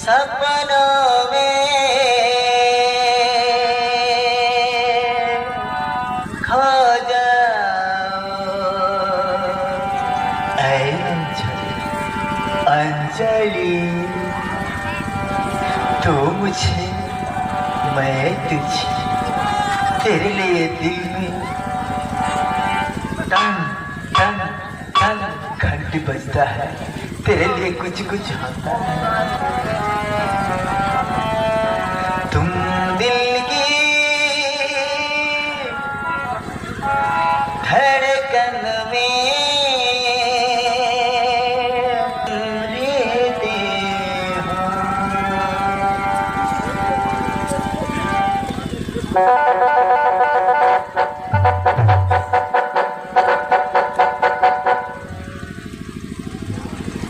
सपनों में खो जाओ ऐ अंजलि तू मुझे मैं तुझे तेरे लिए दिल में टन टन टन घंटी बजता है तेरे लिए कुछ कुछ होता है तुम दिल की धड़कन में रहते हो